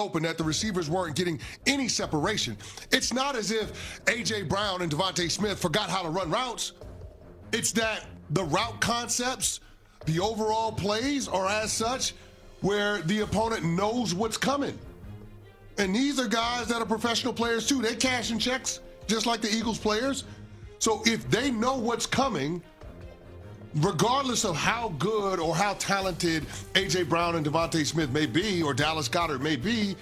open, that the receivers weren't getting any separation. It's not as if A.J. Brown and Devontae Smith forgot how to run routes. It's that the route concepts, the overall plays are as such where the opponent knows what's coming. And these are guys that are professional players too. They cash in checks just like the Eagles players. So if they know what's coming, regardless of how good or how talented A.J. Brown and Devontae Smith may be, or Dallas Goedert may be,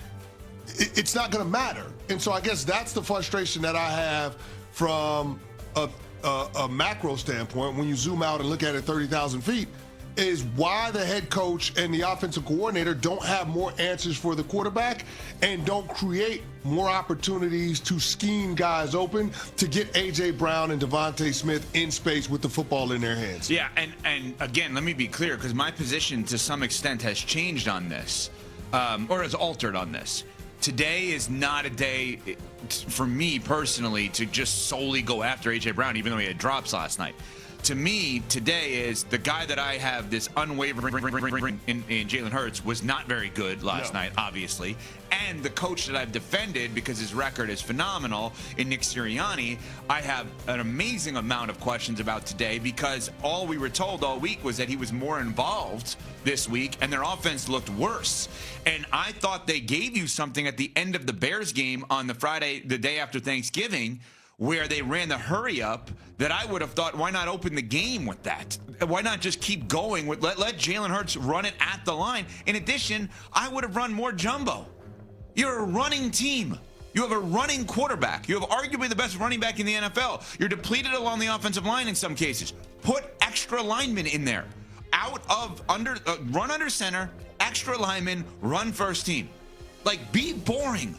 it's not going to matter. And so I guess that's the frustration that I have from a macro standpoint when you zoom out and look at it 30,000 feet, is why the head coach and the offensive coordinator don't have more answers for the quarterback and don't create more opportunities to scheme guys open to get A.J. Brown and Devontae Smith in space with the football in their hands. Yeah, and again, let me be clear, because my position to some extent has changed on this, or has altered on this. Today is not a day for me personally to just solely go after A.J. Brown, even though he had drops last night. To me, today is the guy that I have this unwavering in Jalen Hurts was not very good last night, obviously. And the coach that I've defended because his record is phenomenal in Nick Sirianni, I have an amazing amount of questions about today because all we were told all week was that he was more involved this week and their offense looked worse. And I thought they gave you something at the end of the Bears game on the Friday, the day after Thanksgiving, where they ran the hurry up, that I would have thought, why not open the game with that? Why not just keep going with let Jalen Hurts run it at the line? In addition, I would have run more jumbo. You're a running team. You have a running quarterback. You have arguably the best running back in the NFL. You're depleted along the offensive line in some cases. Put extra linemen in there. Run under center, extra linemen, run first team. Like, be boring.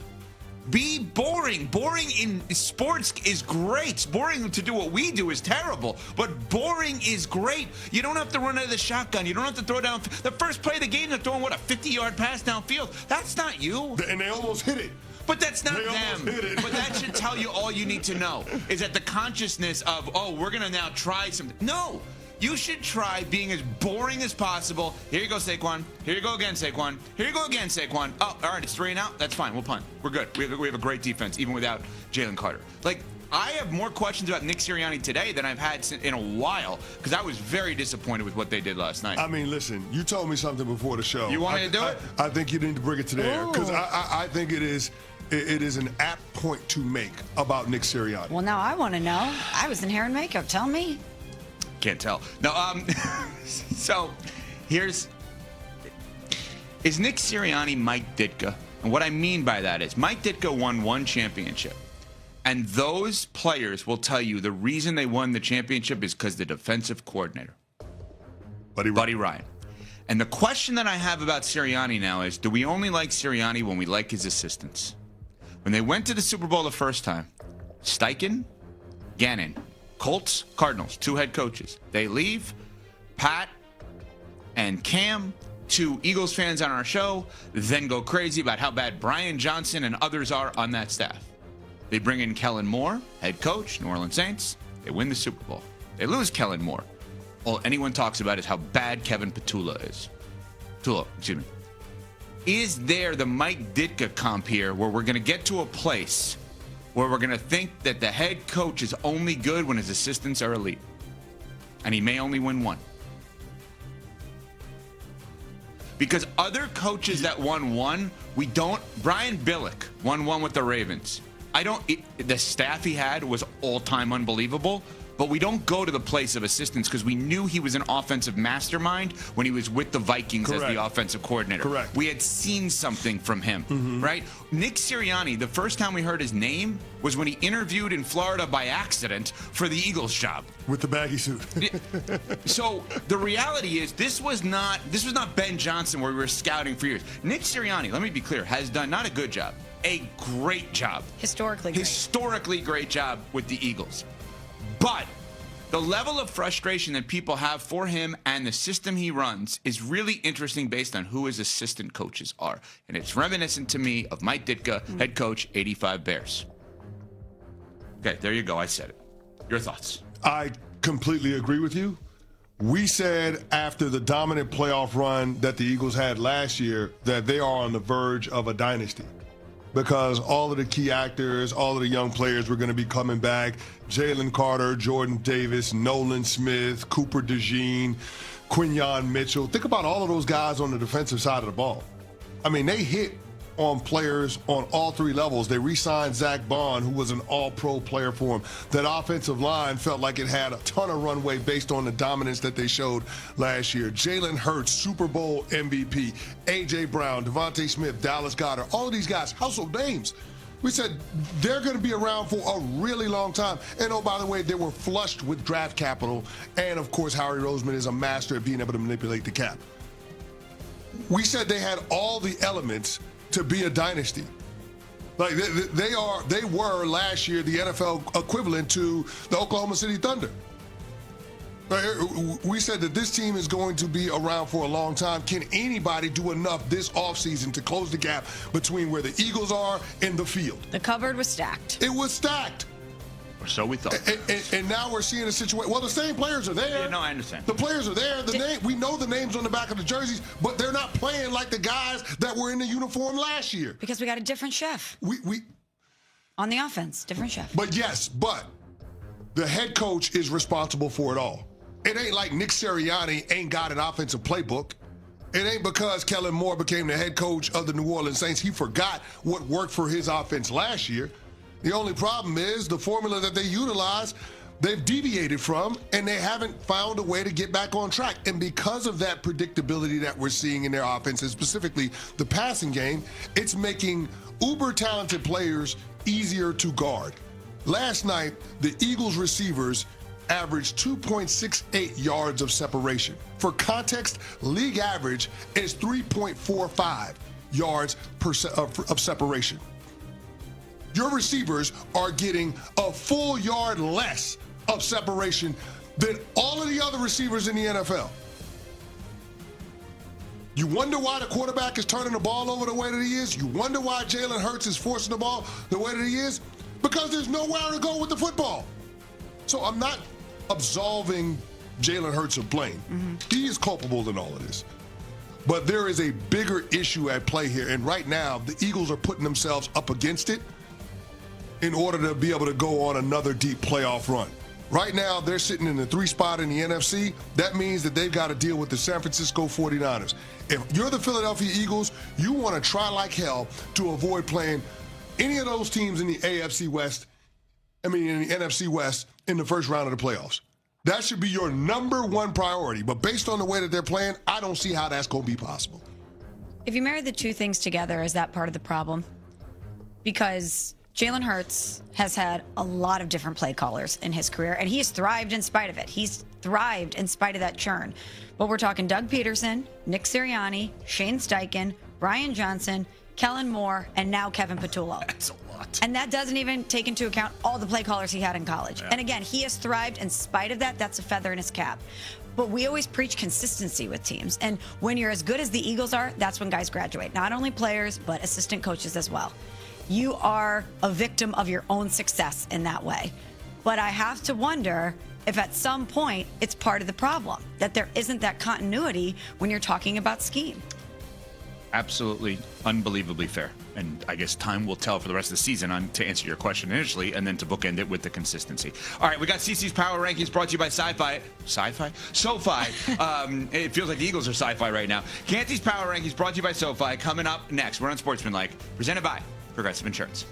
Be boring. Boring in sports is great. Boring to do what we do is terrible, but boring is great. You don't have to run out of the shotgun. You don't have to throw down. The first play of the game, they're throwing, a 50-yard pass downfield. That's not you. And they almost hit it. But that's not them. But that should tell you all you need to know, is that the consciousness of, we're going to now try something. No. You should try being as boring as possible. Here you go, Saquon. Here you go again, Saquon. Here you go again, Saquon. Oh, all right, it's 3 and out. That's fine. We'll punt. We're good. We have a great defense, even without Jalen Carter. Like, I have more questions about Nick Sirianni today than I've had in a while, because I was very disappointed with what they did last night. I mean, listen, you told me something before the show. You want me to do it? I think you need to bring it to the air, because I think it is an apt point to make about Nick Sirianni. Well, now I want to know. I was in hair and makeup. Tell me. Can't tell. No, so is Nick Sirianni Mike Ditka? And what I mean by that is Mike Ditka won one championship. And those players will tell you the reason they won the championship is because the defensive coordinator, Buddy Ryan. And the question that I have about Sirianni now is, do we only like Sirianni when we like his assistants? When they went to the Super Bowl the first time, Steichen, Gannon, Colts, Cardinals, 2 head coaches. They leave. Pat and Cam, 2 Eagles fans on our show, then go crazy about how bad Brian Johnson and others are on that staff. They bring in Kellen Moore, head coach, New Orleans Saints. They win the Super Bowl. They lose Kellen Moore. All anyone talks about is how bad Kevin Patullo is. Is there the Mike Ditka comp here where we're going to get to a place where we're going to think that the head coach is only good when his assistants are elite? And he may only win one. Because other coaches that won one, we don't. Brian Billick won one with the Ravens. The staff he had was all-time unbelievable. But we don't go to the place of assistants because we knew he was an offensive mastermind when he was with the Vikings as the offensive coordinator. Correct. We had seen something from him, right? Nick Sirianni, the first time we heard his name was when he interviewed in Florida by accident for the Eagles job. With the baggy suit. So the reality is this was not Ben Johnson where we were scouting for years. Nick Sirianni, let me be clear, has done not a good job, a great job. Historically great job with the Eagles. But the level of frustration that people have for him and the system he runs is really interesting based on who his assistant coaches are. And it's reminiscent to me of Mike Ditka, head coach, 85 Bears. Okay, there you go. I said it. Your thoughts? I completely agree with you. We said after the dominant playoff run that the Eagles had last year that they are on the verge of a dynasty because all of the key actors, all of the young players were going to be coming back. Jalen Carter, Jordan Davis, Nolan Smith, Cooper DeJean, Quinyon Mitchell. Think about all of those guys on the defensive side of the ball. I mean, they hit on players on all three levels. They re-signed Zach Bond, who was an all-pro player for him. That offensive line felt like it had a ton of runway based on the dominance that they showed last year. Jalen Hurts, Super Bowl MVP, A.J. Brown, Devontae Smith, Dallas Goedert, all of these guys, household names. We said they're going to be around for a really long time. And oh, by the way, they were flushed with draft capital. And of course, Howie Roseman is a master at being able to manipulate the cap. We said they had all the elements to be a dynasty. Like they were last year the NFL equivalent to the Oklahoma City Thunder. We said that this team is going to be around for a long time. Can anybody do enough this offseason to close the gap between where the Eagles are and the field? The cupboard was stacked. It was stacked. Or so we thought. And now we're seeing a situation. Well, the same players are there. Yeah, no, I understand. The players are there. We know the names on the back of the jerseys, but they're not playing like the guys that were in the uniform last year. Because we got a different chef. On the offense, different chef. But the head coach is responsible for it all. It ain't like Nick Sirianni ain't got an offensive playbook. It ain't because Kellen Moore became the head coach of the New Orleans Saints. He forgot what worked for his offense last year. The only problem is the formula that they utilize, they've deviated from, and they haven't found a way to get back on track. And because of that predictability that we're seeing in their offense, and specifically the passing game, it's making uber-talented players easier to guard. Last night, the Eagles receivers averaged 2.68 yards of separation. For context, league average is 3.45 yards of separation. Your receivers are getting a full yard less of separation than all of the other receivers in the NFL. You wonder why the quarterback is turning the ball over the way that he is? You wonder why Jalen Hurts is forcing the ball the way that he is? Because there's nowhere to go with the football. So I'm not absolving Jalen Hurts of blame. Mm-hmm. He is culpable in all of this. But there is a bigger issue at play here. And right now, the Eagles are putting themselves up against it in order to be able to go on another deep playoff run. Right now, they're sitting in the 3 spot in the NFC. That means that they've got to deal with the San Francisco 49ers. If you're the Philadelphia Eagles, you want to try like hell to avoid playing any of those teams in the NFC West, in the NFC West in the first round of the playoffs. That should be your number one priority. But based on the way that they're playing, I don't see how that's going to be possible. If you marry the two things together, is that part of the problem? Because Jalen Hurts has had a lot of different play callers in his career, and he's thrived in spite of it. He's thrived in spite of that churn. But we're talking Doug Peterson, Nick Sirianni, Shane Steichen, Brian Johnson, Kellen Moore, and now Kevin Patullo. That's a lot. And that doesn't even take into account all the play callers he had in college. Yeah. And again, he has thrived in spite of that. That's a feather in his cap. But we always preach consistency with teams. And when you're as good as the Eagles are, that's when guys graduate. Not only players, but assistant coaches as well. You are a victim of your own success in that way. But I have to wonder if at some point it's part of the problem, that there isn't that continuity when you're talking about scheme. Absolutely unbelievably fair. And I guess time will tell for the rest of the season to answer your question initially and then to bookend it with the consistency. All right, we got CC's Power Rankings brought to you by SoFi. It feels like the Eagles are sci-fi right now. Canty's Power Rankings brought to you by SoFi. Coming up next, we're on Sportsmanlike, presented by Progressive Insurance.